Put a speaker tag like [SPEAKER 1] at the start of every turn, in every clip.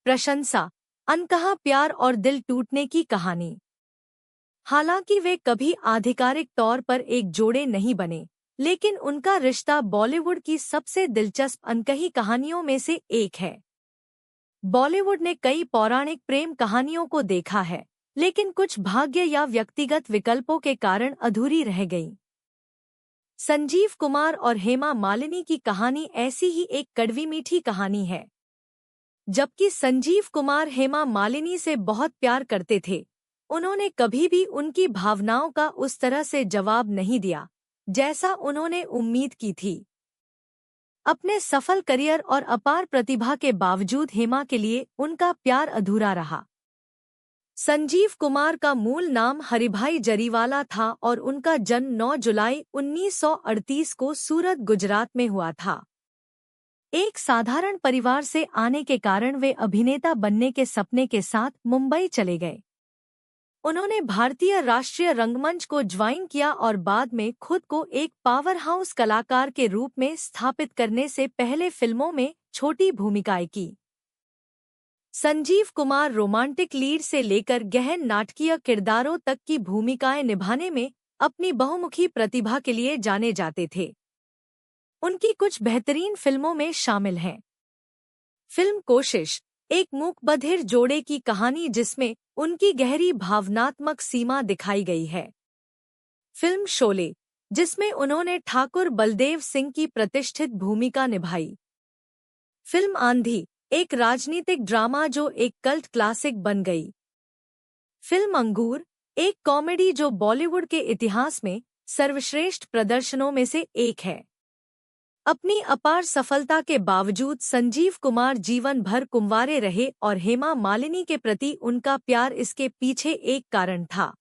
[SPEAKER 1] प्रशंसा, अनकहा प्यार और दिल टूटने की कहानी। हालांकि वे कभी आधिकारिक तौर पर एक जोड़े नहीं बने, लेकिन उनका रिश्ता बॉलीवुड की सबसे दिलचस्प अनकही कहानियों में से एक है। बॉलीवुड ने कई पौराणिक प्रेम कहानियों को देखा है, लेकिन कुछ भाग्य या व्यक्तिगत विकल्पों के कारण अधूरी रह गईं। संजीव कुमार और हेमा मालिनी की कहानी ऐसी ही एक कड़वी मीठी कहानी है। जबकि संजीव कुमार हेमा मालिनी से बहुत प्यार करते थे, उन्होंने कभी भी उनकी भावनाओं का उस तरह से जवाब नहीं दिया जैसा उन्होंने उम्मीद की थी। अपने सफल करियर और अपार प्रतिभा के बावजूद हेमा के लिए उनका प्यार अधूरा रहा। संजीव कुमार का मूल नाम हरिभाई जरीवाला था और उनका जन्म 9 जुलाई 1938 को सूरत, गुजरात में हुआ था। एक साधारण परिवार से आने के कारण वे अभिनेता बनने के सपने के साथ मुंबई चले गए। उन्होंने भारतीय राष्ट्रीय रंगमंच को ज्वाइन किया और बाद में खुद को एक पावरहाउस कलाकार के रूप में स्थापित करने से पहले फिल्मों में छोटी भूमिकाएं की। संजीव कुमार रोमांटिक लीड से लेकर गहन नाटकीय किरदारों तक की भूमिकाएं निभाने में अपनी बहुमुखी प्रतिभा के लिए जाने जाते थे। उनकी कुछ बेहतरीन फिल्मों में शामिल हैं फिल्म कोशिश, एक मूकबधिर जोड़े की कहानी जिसमें उनकी गहरी भावनात्मक सीमा दिखाई गई है। फिल्म शोले, जिसमें उन्होंने ठाकुर बलदेव सिंह की प्रतिष्ठित भूमिका निभाई। फिल्म आंधी, एक राजनीतिक ड्रामा जो एक कल्ट क्लासिक बन गई। फिल्म अंगूर, एक कॉमेडी जो बॉलीवुड के इतिहास में सर्वश्रेष्ठ प्रदर्शनों में से एक है। अपनी अपार सफलता के बावजूद संजीव कुमार जीवन भर कुंवारे रहे और हेमा मालिनी के प्रति उनका प्यार इसके पीछे एक कारण था।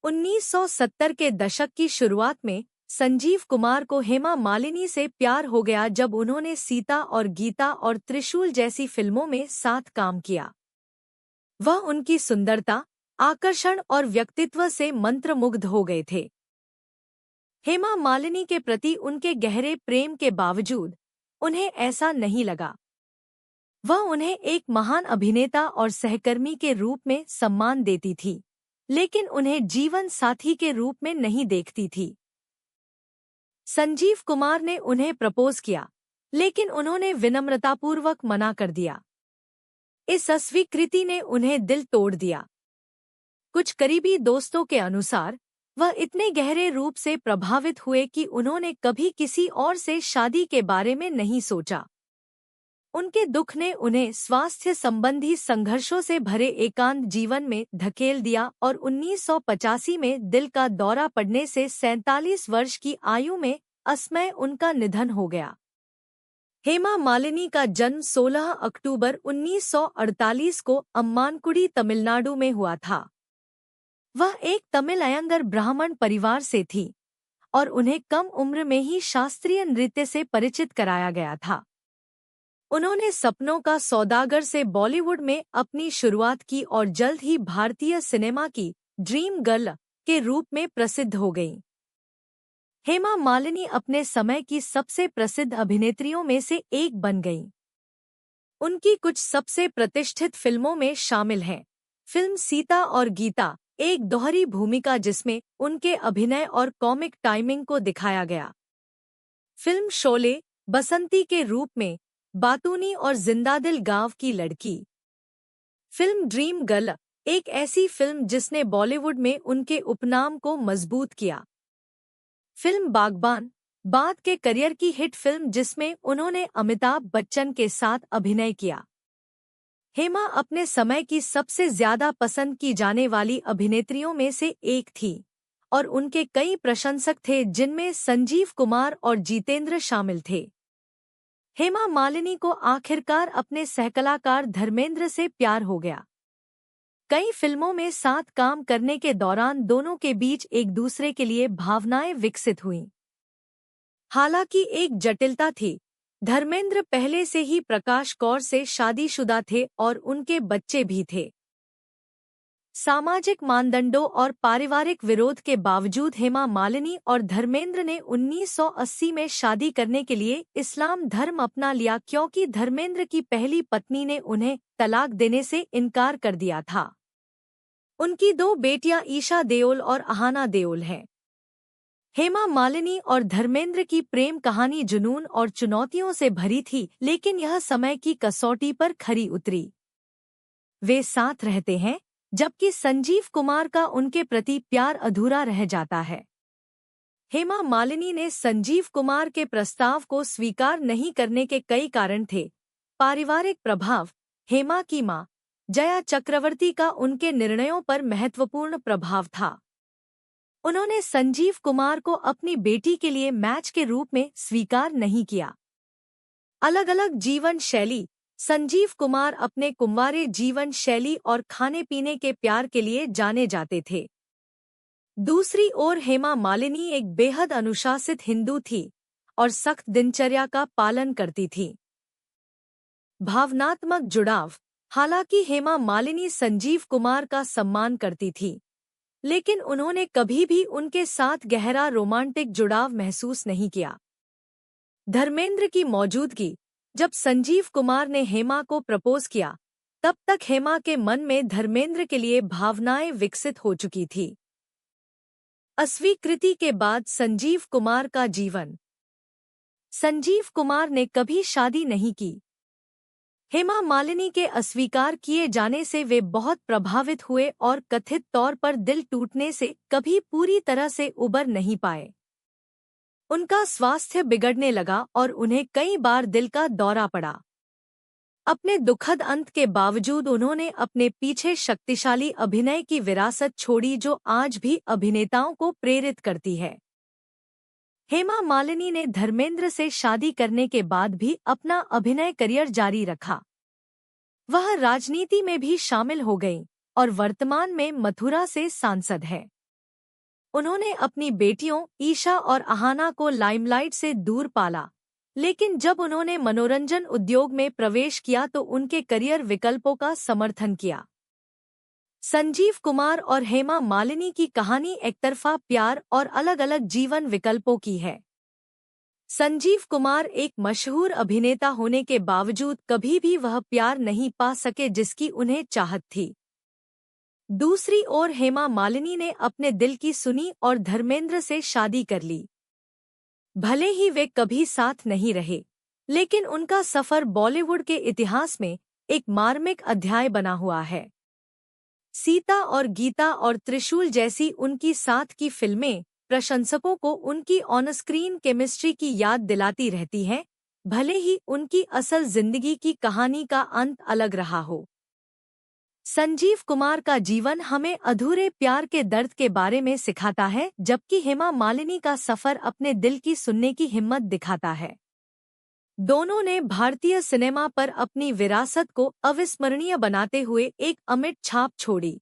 [SPEAKER 1] 1970 के दशक की शुरुआत में संजीव कुमार को हेमा मालिनी से प्यार हो गया जब उन्होंने सीता और गीता और त्रिशूल जैसी फिल्मों में साथ काम किया। वह उनकी सुंदरता, आकर्षण और व्यक्तित्व से मंत्रमुग्ध हो गए थे। हेमा मालिनी के प्रति उनके गहरे प्रेम के बावजूद उन्हें ऐसा नहीं लगा। वह उन्हें एक महान अभिनेता और सहकर्मी के रूप में सम्मान देती थी, लेकिन उन्हें जीवन साथी के रूप में नहीं देखती थी। संजीव कुमार ने उन्हें प्रपोज किया, लेकिन उन्होंने विनम्रतापूर्वक मना कर दिया। इस अस्वीकृति ने उन्हें दिल तोड़ दिया। कुछ करीबी दोस्तों के अनुसार वह इतने गहरे रूप से प्रभावित हुए कि उन्होंने कभी किसी और से शादी के बारे में नहीं सोचा। उनके दुख ने उन्हें स्वास्थ्य संबंधी संघर्षों से भरे एकांत जीवन में धकेल दिया और 1985 में दिल का दौरा पड़ने से 47 वर्ष की आयु में असमय उनका निधन हो गया। हेमा मालिनी का जन्म 16 अक्टूबर 1948 को अम्मानकुडी, तमिलनाडु में हुआ था। वह एक तमिल अयंगर ब्राह्मण परिवार से थी और उन्हें कम उम्र में ही शास्त्रीय नृत्य से परिचित कराया गया था। उन्होंने सपनों का सौदागर से बॉलीवुड में अपनी शुरुआत की और जल्द ही भारतीय सिनेमा की ड्रीम गर्ल के रूप में प्रसिद्ध हो गईं। हेमा मालिनी अपने समय की सबसे प्रसिद्ध अभिनेत्रियों में से एक बन गईं। उनकी कुछ सबसे प्रतिष्ठित फिल्मों में शामिल हैं फिल्म सीता और गीता, एक दोहरी भूमिका जिसमें उनके अभिनय और कॉमिक टाइमिंग को दिखाया गया। फिल्म शोले, बसंती के रूप में बातूनी और जिंदादिल गांव की लड़की। फिल्म ड्रीम गर्ल, एक ऐसी फिल्म जिसने बॉलीवुड में उनके उपनाम को मजबूत किया। फिल्म बागबान, बाद के करियर की हिट फिल्म जिसमें उन्होंने अमिताभ बच्चन के साथ अभिनय किया। हेमा अपने समय की सबसे ज्यादा पसंद की जाने वाली अभिनेत्रियों में से एक थी और उनके कई प्रशंसक थे जिनमें संजीव कुमार और जितेंद्र शामिल थे। हेमा मालिनी को आखिरकार अपने सहकलाकार धर्मेंद्र से प्यार हो गया। कई फिल्मों में साथ काम करने के दौरान दोनों के बीच एक दूसरे के लिए भावनाएं विकसित हुईं। हालांकि एक जटिलता थी, धर्मेंद्र पहले से ही प्रकाश कौर से शादीशुदा थे और उनके बच्चे भी थे। सामाजिक मानदंडों और पारिवारिक विरोध के बावजूद हेमा मालिनी और धर्मेंद्र ने 1980 में शादी करने के लिए इस्लाम धर्म अपना लिया, क्योंकि धर्मेंद्र की पहली पत्नी ने उन्हें तलाक देने से इनकार कर दिया था। उनकी 2 बेटियां ईशा देओल और अहाना देओल हैं। हेमा मालिनी और धर्मेंद्र की प्रेम कहानी जुनून और चुनौतियों से भरी थी, लेकिन यह समय की कसौटी पर खरी उतरी। वे साथ रहते हैं, जबकि संजीव कुमार का उनके प्रति प्यार अधूरा रह जाता है। हेमा मालिनी ने संजीव कुमार के प्रस्ताव को स्वीकार नहीं करने के कई कारण थे। पारिवारिक प्रभाव। हेमा की मां, जया चक्रवर्ती का उनके निर्णयों पर महत्वपूर्ण प्रभाव था। उन्होंने संजीव कुमार को अपनी बेटी के लिए मैच के रूप में स्वीकार नहीं किया। अलग अलग जीवन शैली। संजीव कुमार अपने कुंवारे जीवन शैली और खाने पीने के प्यार के लिए जाने जाते थे। दूसरी ओर हेमा मालिनी एक बेहद अनुशासित हिंदू थी और सख्त दिनचर्या का पालन करती थी। भावनात्मक जुड़ाव। हालांकि हेमा मालिनी संजीव कुमार का सम्मान करती थी, लेकिन उन्होंने कभी भी उनके साथ गहरा रोमांटिक जुड़ाव महसूस नहीं किया। धर्मेंद्र की मौजूदगी। जब संजीव कुमार ने हेमा को प्रपोज किया, तब तक हेमा के मन में धर्मेंद्र के लिए भावनाएं विकसित हो चुकी थी। अस्वीकृति के बाद संजीव कुमार का जीवन। संजीव कुमार ने कभी शादी नहीं की। हेमा मालिनी के अस्वीकार किए जाने से वे बहुत प्रभावित हुए और कथित तौर पर दिल टूटने से कभी पूरी तरह से उबर नहीं पाए। उनका स्वास्थ्य बिगड़ने लगा और उन्हें कई बार दिल का दौरा पड़ा। अपने दुखद अंत के बावजूद उन्होंने अपने पीछे शक्तिशाली अभिनय की विरासत छोड़ी, जो आज भी अभिनेताओं को प्रेरित करती है। हेमा मालिनी ने धर्मेंद्र से शादी करने के बाद भी अपना अभिनय करियर जारी रखा। वह राजनीति में भी शामिल हो गईं और वर्तमान में मथुरा से सांसद है। उन्होंने अपनी बेटियों ईशा और अहाना को लाइमलाइट से दूर पाला, लेकिन जब उन्होंने मनोरंजन उद्योग में प्रवेश किया तो उनके करियर विकल्पों का समर्थन किया। संजीव कुमार और हेमा मालिनी की कहानी एकतरफा प्यार और अलग-अलग जीवन विकल्पों की है। संजीव कुमार एक मशहूर अभिनेता होने के बावजूद कभी भी वह प्यार नहीं पा सके जिसकी उन्हें चाहत थी। दूसरी ओर हेमा मालिनी ने अपने दिल की सुनी और धर्मेंद्र से शादी कर ली। भले ही वे कभी साथ नहीं रहे, लेकिन उनका सफर बॉलीवुड के इतिहास में एक मार्मिक अध्याय बना हुआ है। सीता और गीता और त्रिशूल जैसी उनकी साथ की फिल्में प्रशंसकों को उनकी ऑन स्क्रीन केमिस्ट्री की याद दिलाती रहती हैं, भले ही उनकी असल जिंदगी की कहानी का अंत अलग रहा हो। संजीव कुमार का जीवन हमें अधूरे प्यार के दर्द के बारे में सिखाता है, जबकि हेमा मालिनी का सफर अपने दिल की सुनने की हिम्मत दिखाता है। दोनों ने भारतीय सिनेमा पर अपनी विरासत को अविस्मरणीय बनाते हुए एक अमिट छाप छोड़ी।